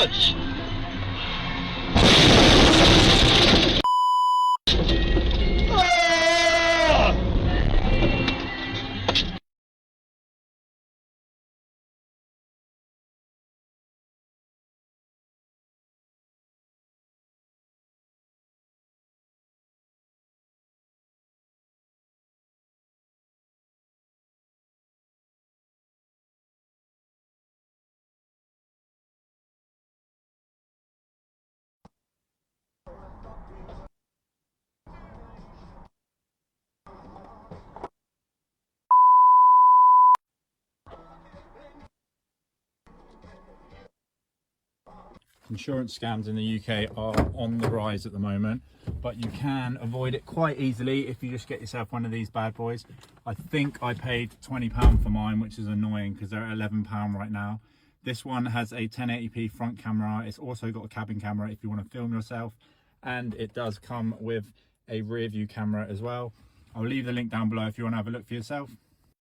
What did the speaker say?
much. Insurance scams in the UK are on the rise at the moment, but you can avoid it quite easily if you just get yourself one of these bad boys. I think I paid £20 for mine, which is annoying because they're at £11 right now. This one has a 1080p front camera. It's also got a cabin camera if you want to film yourself, and it does come with a rear view camera as well. I'll leave the link down below if you want to have a look for yourself.